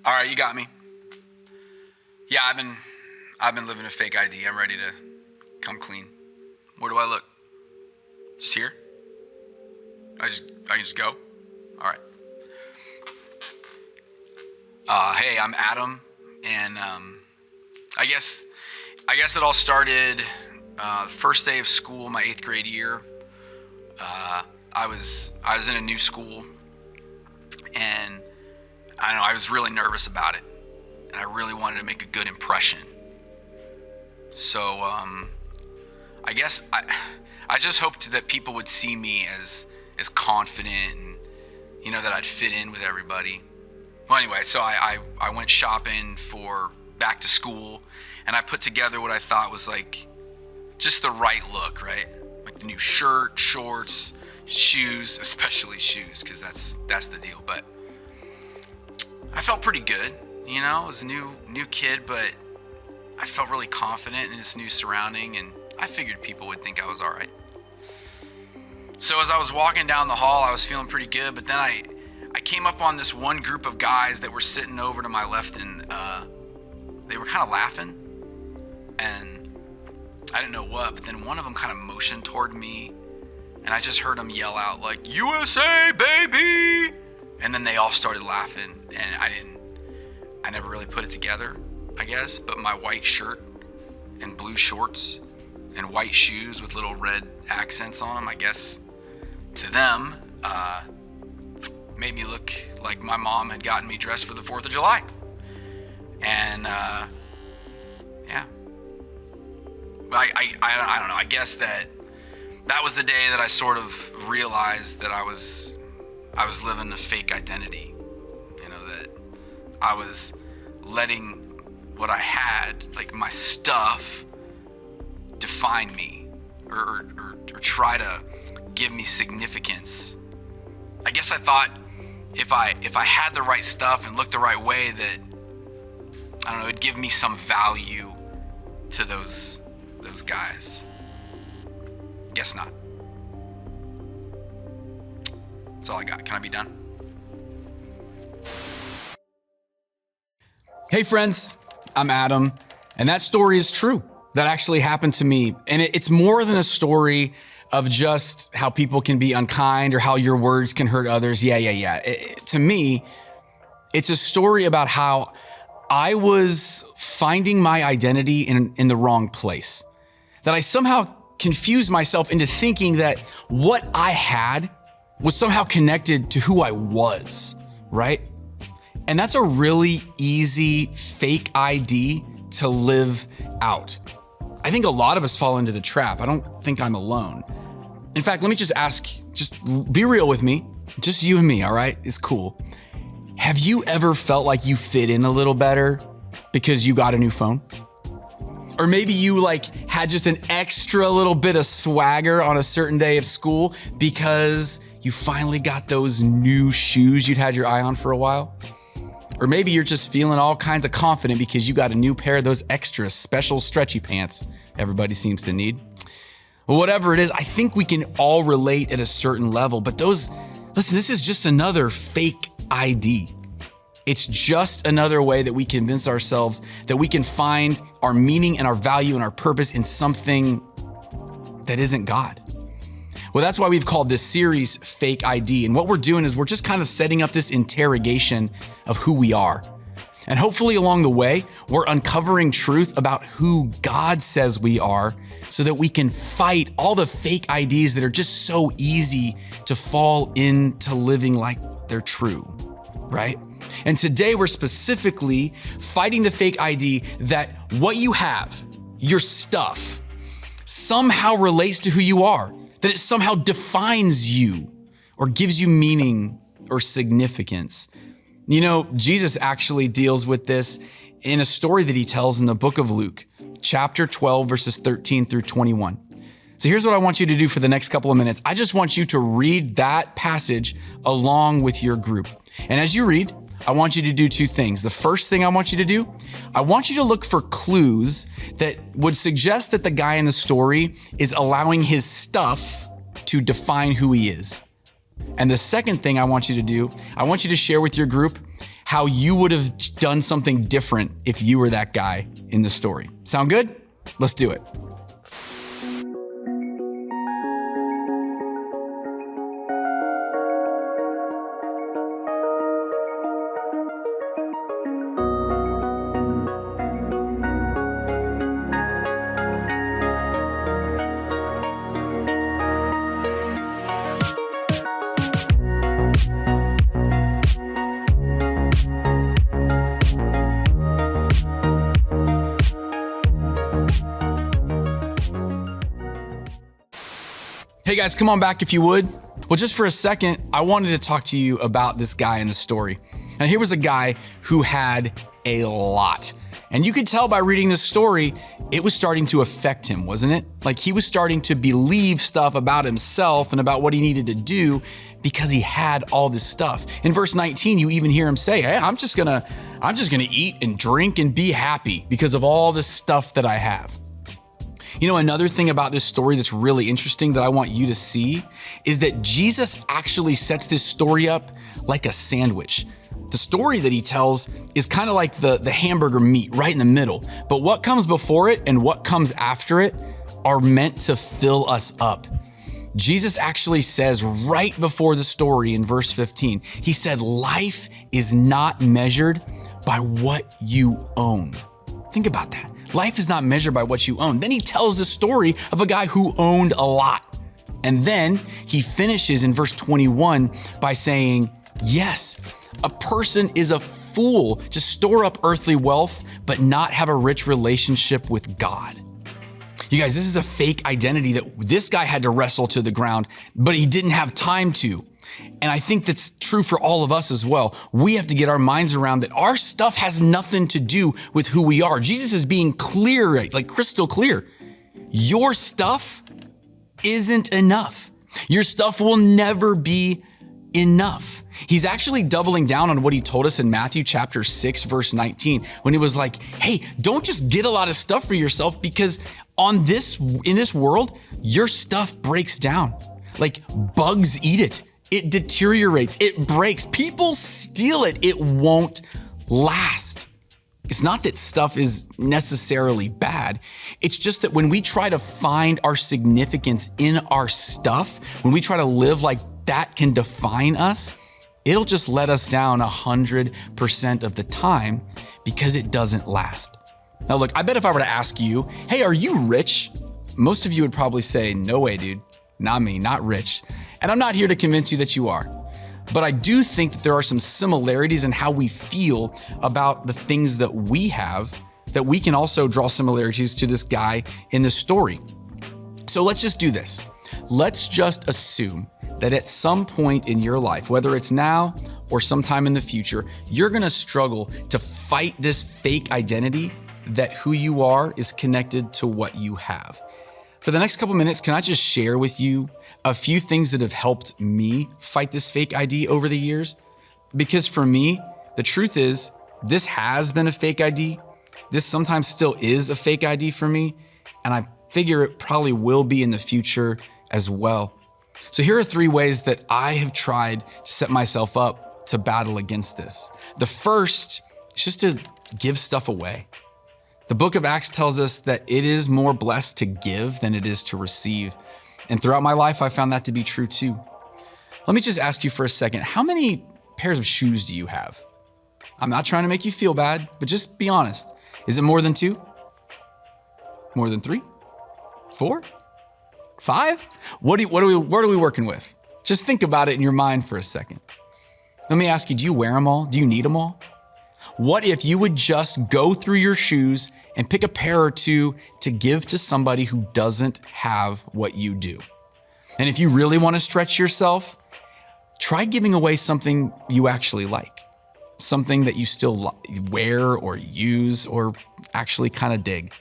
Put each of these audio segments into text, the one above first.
All right, you got me. Yeah, I've been living a fake ID. I'm ready to come clean. Where do I look? Just here? I can just go? All right. Hey, I'm Adam, and I guess it all started the first day of school, my 8th grade year. I was in a new school, and I don't know, I was really nervous about it, and I really wanted to make a good impression. So I guess I just hoped that people would see me as confident, and that I'd fit in with everybody. Well, anyway, so I went shopping for back to school, and I put together what I thought was like just the right look, right? Like the new shirt, shorts, shoes, especially shoes, because that's the deal. But I felt pretty good, I was a new kid, but I felt really confident in this new surrounding, and I figured people would think I was all right. So as I was walking down the hall, I was feeling pretty good, but then I came up on this one group of guys that were sitting over to my left, and they were kind of laughing, and I didn't know what, but then one of them kind of motioned toward me, and I just heard them yell out like, "USA, baby!" And then they all started laughing, and I never really put it together, I guess, but my white shirt and blue shorts and white shoes with little red accents on them, I guess, to them, made me look like my mom had gotten me dressed for the 4th of July. And, yeah. I don't know, I guess that was the day that I sort of realized that I was living a fake identity. That I was letting what I had, like my stuff, define me or try to give me significance. I guess I thought if I had the right stuff and looked the right way, that, I don't know, it'd give me some value to those guys. Guess not. That's all I got. Can I be done? Hey friends, I'm Adam, and that story is true. That actually happened to me. And it's more than a story of just how people can be unkind or how your words can hurt others. Yeah. To me, it's a story about how I was finding my identity in the wrong place. That I somehow confused myself into thinking that what I had was somehow connected to who I was, right? And that's a really easy fake ID to live out. I think a lot of us fall into the trap. I don't think I'm alone. In fact, let me just ask, just be real with me, just you and me, all right? It's cool. Have you ever felt like you fit in a little better because you got a new phone? Or maybe you had just an extra little bit of swagger on a certain day of school because you finally got those new shoes you'd had your eye on for a while? Or maybe you're just feeling all kinds of confident because you got a new pair of those extra special stretchy pants everybody seems to need. Well, whatever it is, I think we can all relate at a certain level, but listen, this is just another fake ID. It's just another way that we convince ourselves that we can find our meaning and our value and our purpose in something that isn't God. Well, that's why we've called this series Fake ID. And what we're doing is we're just kind of setting up this interrogation of who we are. And hopefully along the way, we're uncovering truth about who God says we are so that we can fight all the fake IDs that are just so easy to fall into living like they're true, right? And today we're specifically fighting the fake ID that what you have, your stuff, somehow relates to who you are. That it somehow defines you or gives you meaning or significance. Jesus actually deals with this in a story that he tells in the book of Luke, chapter 12, verses 13 through 21. So here's what I want you to do for the next couple of minutes. I just want you to read that passage along with your group. And as you read, I want you to do two things. The first thing I want you to do, I want you to look for clues that would suggest that the guy in the story is allowing his stuff to define who he is. And the second thing I want you to do, I want you to share with your group how you would have done something different if you were that guy in the story. Sound good? Let's do it. Hey guys, come on back if you would. Well, just for a second, I wanted to talk to you about this guy in the story. And here was a guy who had a lot. And you could tell by reading this story, it was starting to affect him, wasn't it? Like he was starting to believe stuff about himself and about what he needed to do because he had all this stuff. In verse 19, you even hear him say, hey, I'm just gonna eat and drink and be happy because of all this stuff that I have. You know, another thing about this story that's really interesting that I want you to see is that Jesus actually sets this story up like a sandwich. The story that he tells is kind of like the hamburger meat right in the middle, but what comes before it and what comes after it are meant to fill us up. Jesus actually says right before the story in verse 15, he said, life is not measured by what you own. Think about that. Life is not measured by what you own. Then he tells the story of a guy who owned a lot. And then he finishes in verse 21 by saying, yes, a person is a fool to store up earthly wealth, but not have a rich relationship with God. You guys, this is a fake identity that this guy had to wrestle to the ground, but he didn't have time to. And I think that's true for all of us as well. We have to get our minds around that our stuff has nothing to do with who we are. Jesus is being clear, like crystal clear. Your stuff isn't enough. Your stuff will never be enough. He's actually doubling down on what he told us in Matthew chapter 6, verse 19, when he was like, hey, don't just get a lot of stuff for yourself because in this world, your stuff breaks down. Like bugs eat it. It deteriorates, it breaks, people steal it, it won't last. It's not that stuff is necessarily bad. It's just that when we try to find our significance in our stuff, when we try to live like that can define us, it'll just let us down 100% of the time because it doesn't last. Now look, I bet if I were to ask you, hey, are you rich? Most of you would probably say, no way, dude. Not me, not rich. And I'm not here to convince you that you are. But I do think that there are some similarities in how we feel about the things that we have, that we can also draw similarities to this guy in the story. So let's just do this. Let's just assume that at some point in your life, whether it's now or sometime in the future, you're gonna struggle to fight this fake identity that who you are is connected to what you have. For the next couple minutes, can I just share with you a few things that have helped me fight this fake ID over the years? Because for me, the truth is, this has been a fake ID. This sometimes still is a fake ID for me, and I figure it probably will be in the future as well. So here are 3 ways that I have tried to set myself up to battle against this. The first is just to give stuff away. The book of Acts tells us that it is more blessed to give than it is to receive. And throughout my life, I found that to be true too. Let me just ask you for a second, how many pairs of shoes do you have? I'm not trying to make you feel bad, but just be honest. Is it more than 2? More than 3? 4? 5? What are we working with? Just think about it in your mind for a second. Let me ask you, do you wear them all? Do you need them all? What if you would just go through your shoes and pick a pair or 2 to give to somebody who doesn't have what you do? And if you really want to stretch yourself, try giving away something you actually like, something that you still wear or use or actually kind of dig.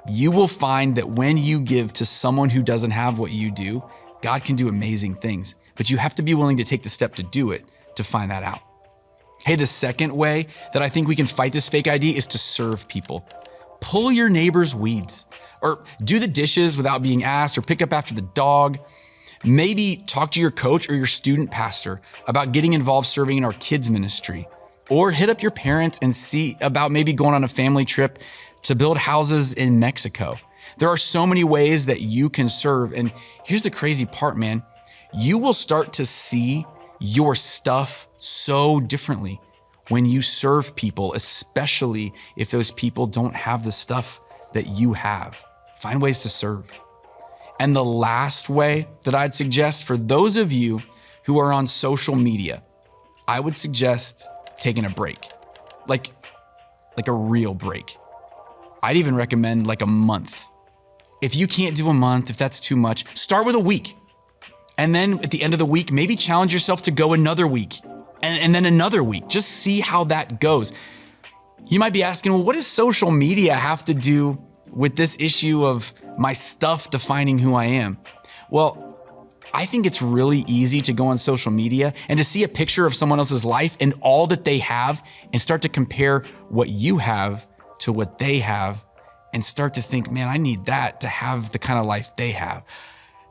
You will find that when you give to someone who doesn't have what you do, God can do amazing things, but you have to be willing to take the step to do it to find that out. Hey, the second way that I think we can fight this fake ID is to serve people. Pull your neighbor's weeds, or do the dishes without being asked, or pick up after the dog. Maybe talk to your coach or your student pastor about getting involved serving in our kids ministry. Or hit up your parents and see about maybe going on a family trip to build houses in Mexico. There are so many ways that you can serve. And here's the crazy part, man. You will start to see your stuff so differently when you serve people, especially if those people don't have the stuff that you have. Find ways to serve. And the last way that I'd suggest for those of you who are on social media, I would suggest taking a break, like a real break. I'd even recommend like a month. If you can't do a month, if that's too much, start with a week. And then at the end of the week, maybe challenge yourself to go another week and then another week. Just see how that goes. You might be asking, well, what does social media have to do with this issue of my stuff defining who I am? Well, I think it's really easy to go on social media and to see a picture of someone else's life and all that they have and start to compare what you have to what they have and start to think, man, I need that to have the kind of life they have.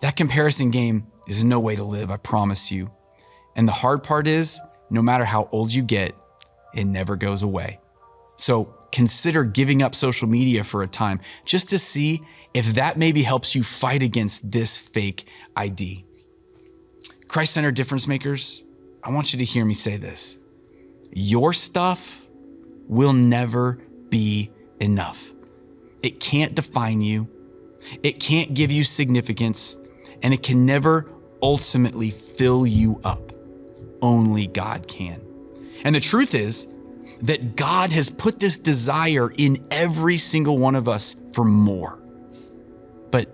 That comparison game is no way to live, I promise you. And the hard part is, no matter how old you get, it never goes away. So consider giving up social media for a time just to see if that maybe helps you fight against this fake ID. Christ-centered difference makers, I want you to hear me say this. Your stuff will never be enough. It can't define you. It can't give you significance, and it can never ultimately fill you up. Only God can. And the truth is that God has put this desire in every single one of us for more. But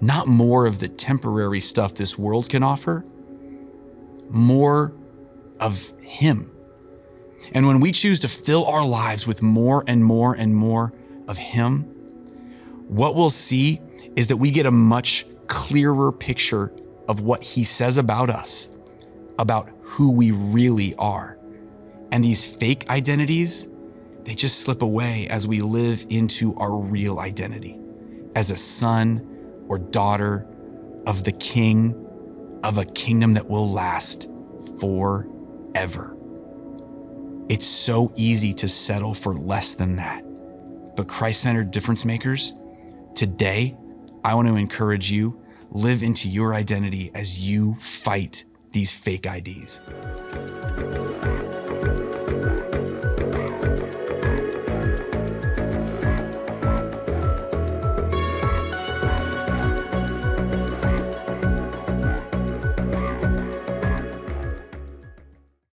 not more of the temporary stuff this world can offer, more of Him. And when we choose to fill our lives with more and more and more of Him, what we'll see is that we get a much clearer picture of what He says about us, about who we really are. And these fake identities, they just slip away as we live into our real identity as a son or daughter of the King of a kingdom that will last forever. It's so easy to settle for less than that. But Christ-centered difference makers, today, I want to encourage you, live into your identity as you fight these fake IDs.